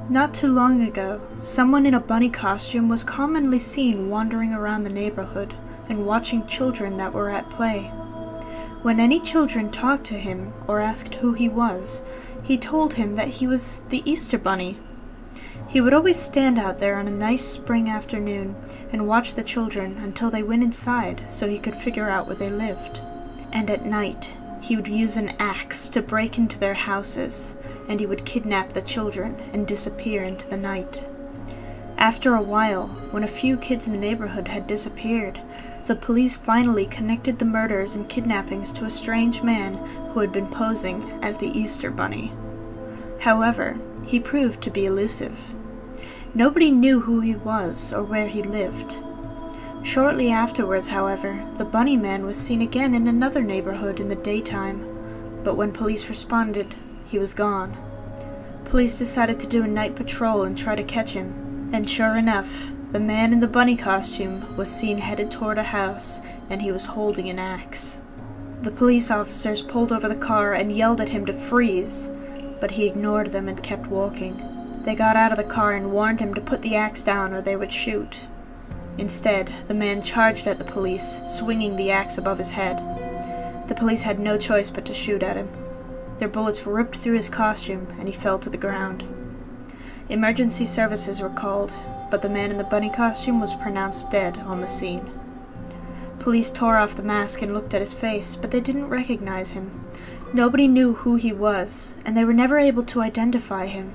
Not too long ago, someone in a bunny costume was commonly seen wandering around the neighborhood and watching children that were at play. When any children talked to him or asked who he was, he told him that he was the Easter Bunny. He would always stand out there on a nice spring afternoon and watch the children until they went inside so he could figure out where they lived. And at night, he would use an axe to break into their houses, and he would kidnap the children and disappear into the night. After a while, when a few kids in the neighborhood had disappeared, the police finally connected the murders and kidnappings to a strange man who had been posing as the Easter Bunny. However, he proved to be elusive. Nobody knew who he was or where he lived. Shortly afterwards, however, the Bunny Man was seen again in another neighborhood in the daytime, but when police responded, he was gone. Police decided to do a night patrol and try to catch him, and sure enough, the man in the bunny costume was seen headed toward a house, and he was holding an axe. The police officers pulled over the car and yelled at him to freeze, but he ignored them and kept walking. They got out of the car and warned him to put the axe down or they would shoot. Instead, the man charged at the police, swinging the axe above his head. The police had no choice but to shoot at him. Their bullets ripped through his costume, and he fell to the ground. Emergency services were called, but the man in the bunny costume was pronounced dead on the scene. Police tore off the mask and looked at his face, but they didn't recognize him. Nobody knew who he was, and they were never able to identify him.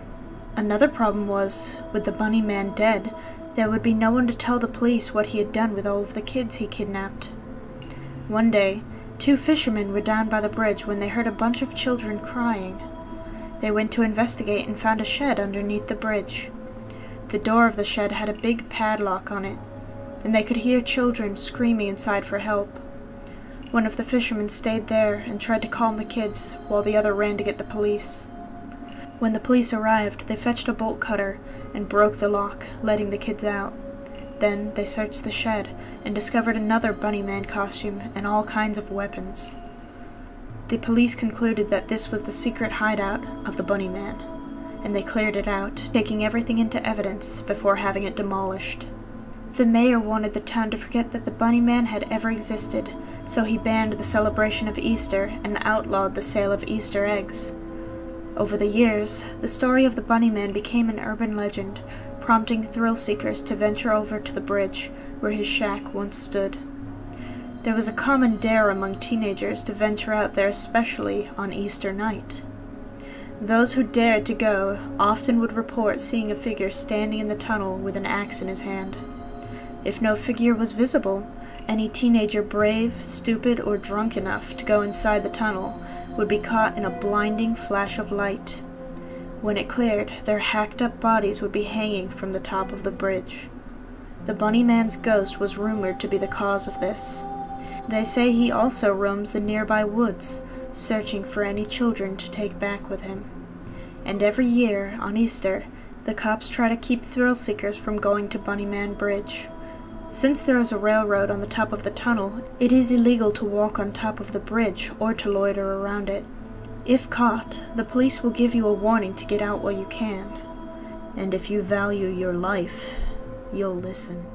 Another problem was, with the bunny man dead, there would be no one to tell the police what he had done with all of the kids he kidnapped. One day, 2 fishermen were down by the bridge when they heard a bunch of children crying. They went to investigate and found a shed underneath the bridge. The door of the shed had a big padlock on it, and they could hear children screaming inside for help. One of the fishermen stayed there and tried to calm the kids, while the other ran to get the police. When the police arrived, they fetched a bolt cutter and broke the lock, letting the kids out. Then they searched the shed and discovered another bunny man costume and all kinds of weapons. The police concluded that this was the secret hideout of the bunny man, and they cleared it out, taking everything into evidence before having it demolished. The mayor wanted the town to forget that the bunny man had ever existed, so he banned the celebration of Easter and outlawed the sale of Easter eggs. Over the years, the story of the bunny man became an urban legend, prompting thrill-seekers to venture over to the bridge where his shack once stood. There was a common dare among teenagers to venture out there, especially on Easter night. Those who dared to go often would report seeing a figure standing in the tunnel with an axe in his hand. If no figure was visible, any teenager brave, stupid, or drunk enough to go inside the tunnel would be caught in a blinding flash of light. When it cleared, their hacked-up bodies would be hanging from the top of the bridge. The bunny man's ghost was rumored to be the cause of this. They say he also roams the nearby woods, searching for any children to take back with him. And every year, on Easter, the cops try to keep thrill-seekers from going to Bunny Man Bridge. Since there is a railroad on the top of the tunnel, it is illegal to walk on top of the bridge or to loiter around it. If caught, the police will give you a warning to get out while you can. And if you value your life, you'll listen.